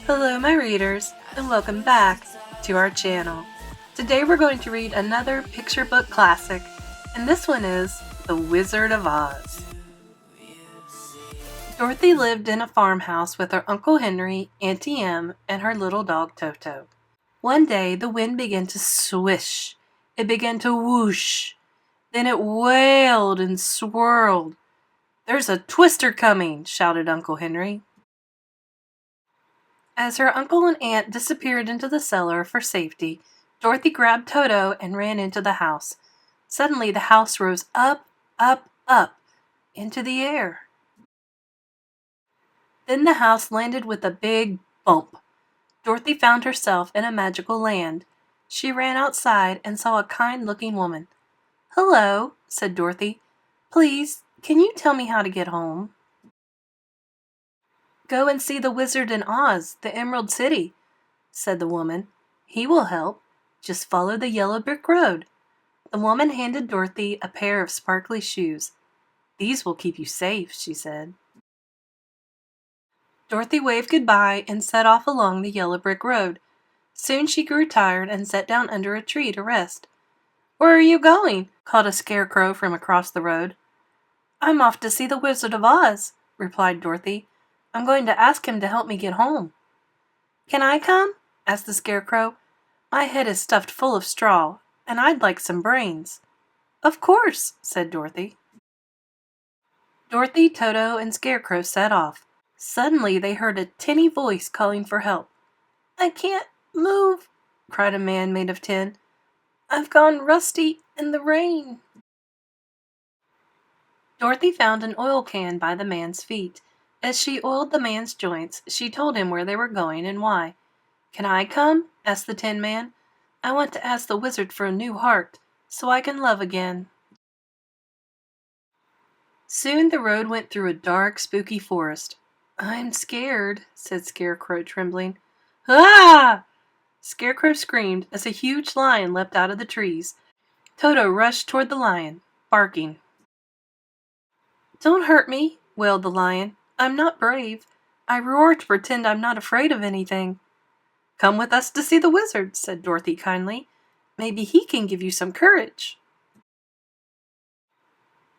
Hello my readers, and welcome back to our channel. Today we're going to read another picture book classic, and this one is The Wizard of Oz. Dorothy lived in a farmhouse with her Uncle Henry, Auntie Em, and her little dog Toto. One day the wind began to swish, it began to whoosh, then it wailed and swirled. "There's a twister coming," shouted Uncle Henry. As her uncle and aunt disappeared into the cellar for safety, Dorothy grabbed Toto and ran into the house. Suddenly the house rose up, up, up into the air. Then the house landed with a big bump. Dorothy found herself in a magical land. She ran outside and saw a kind-looking woman. "Hello," said Dorothy. "Please, can you tell me how to get home?" "Go and see the wizard in Oz, the Emerald City," said the woman. "He will help. Just follow the yellow brick road." The woman handed Dorothy a pair of sparkly shoes. "These will keep you safe," she said. Dorothy waved goodbye and set off along the yellow brick road. Soon she grew tired and sat down under a tree to rest. "Where are you going?" called a scarecrow from across the road. "I'm off to see the Wizard of Oz," replied Dorothy. "I'm going to ask him to help me get home." "Can I come?" asked the scarecrow. "My head is stuffed full of straw, and I'd like some brains." "Of course," said Dorothy. Dorothy, Toto, and Scarecrow set off. Suddenly they heard a tinny voice calling for help. "I can't move," cried a man made of tin. "I've gone rusty in the rain." Dorothy found an oil can by the man's feet. As she oiled the man's joints, she told him where they were going and why. "Can I come?" asked the Tin Man. "I want to ask the wizard for a new heart, so I can love again." Soon the road went through a dark, spooky forest. "I'm scared," said Scarecrow, trembling. "Ah!" Scarecrow screamed as a huge lion leapt out of the trees. Toto rushed toward the lion, barking. "Don't hurt me," wailed the lion. "I'm not brave. I roar to pretend I'm not afraid of anything." "Come with us to see the wizard," said Dorothy kindly. "Maybe he can give you some courage."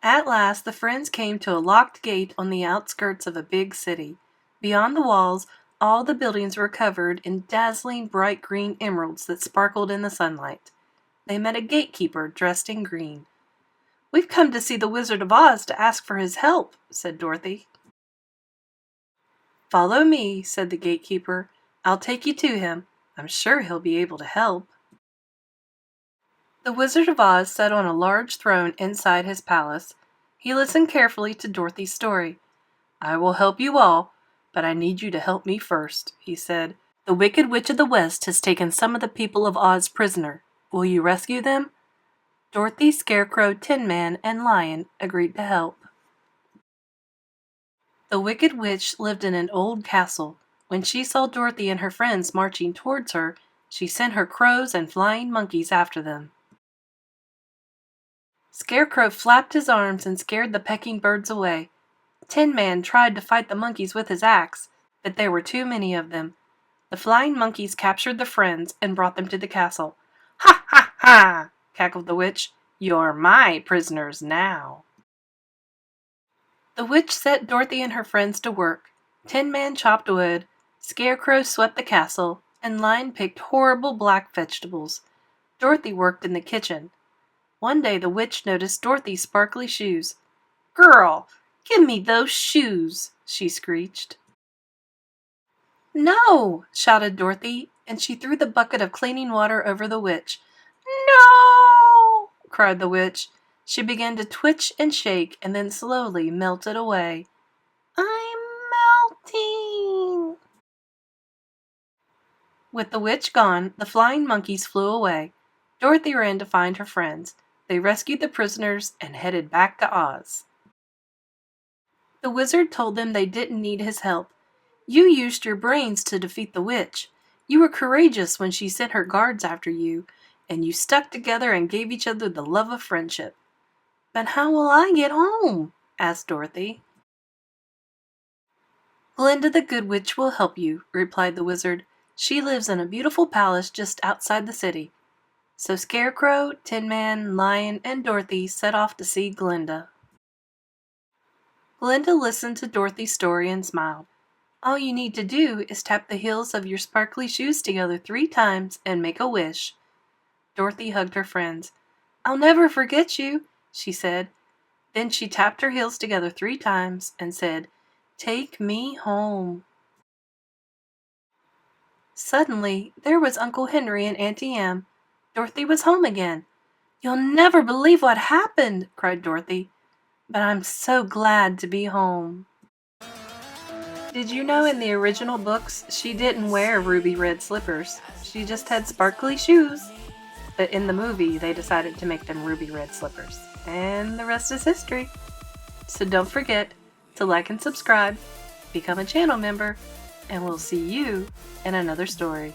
At last the friends came to a locked gate on the outskirts of a big city. Beyond the walls, all the buildings were covered in dazzling bright green emeralds that sparkled in the sunlight. They met a gatekeeper dressed in green. "We've come to see the Wizard of Oz to ask for his help," said Dorothy. "Follow me," said the gatekeeper. "I'll take you to him. I'm sure he'll be able to help." The Wizard of Oz sat on a large throne inside his palace. He listened carefully to Dorothy's story. "I will help you all, but I need you to help me first," he said. "The Wicked Witch of the West has taken some of the people of Oz prisoner. Will you rescue them?" Dorothy, Scarecrow, Tin Man, and Lion agreed to help. The Wicked Witch lived in an old castle. When she saw Dorothy and her friends marching towards her, she sent her crows and flying monkeys after them. Scarecrow flapped his arms and scared the pecking birds away. Tin Man tried to fight the monkeys with his axe, but there were too many of them. The flying monkeys captured the friends and brought them to the castle. "Ha, ha, ha!" cackled the witch. "You're my prisoners now." The witch set Dorothy and her friends to work. Tin Man chopped wood, Scarecrow swept the castle, and Lion picked horrible black vegetables. Dorothy worked in the kitchen. One day the witch noticed Dorothy's sparkly shoes. "Girl, give me those shoes!" she screeched. "No!" shouted Dorothy, and she threw the bucket of cleaning water over the witch. "No!" cried the witch. She began to twitch and shake and then slowly melted away. "I'm melting!" With the witch gone, the flying monkeys flew away. Dorothy ran to find her friends. They rescued the prisoners and headed back to Oz. The wizard told them they didn't need his help. "You used your brains to defeat the witch. You were courageous when she sent her guards after you, and you stuck together and gave each other the love of friendship." "But how will I get home?" asked Dorothy. Glinda the Good Witch will help you, replied the wizard. She lives in a beautiful palace just outside the city. So Scarecrow, Tin Man, Lion, and Dorothy set off to see Glinda. Glinda listened to Dorothy's story and smiled. All you need to do is tap the heels of your sparkly shoes together 3 times and make a wish. Dorothy hugged her friends. I'll never forget you, she said. Then she tapped her heels together 3 times and said, Take me home. Suddenly, there was Uncle Henry and Auntie Em. Dorothy was home again. You'll never believe what happened, cried Dorothy. But I'm so glad to be home. Did you know in the original books she didn't wear ruby red slippers? She just had sparkly shoes. But in the movie, they decided to make them ruby red slippers. And the rest is history. So don't forget to like and subscribe, become a channel member, and we'll see you in another story.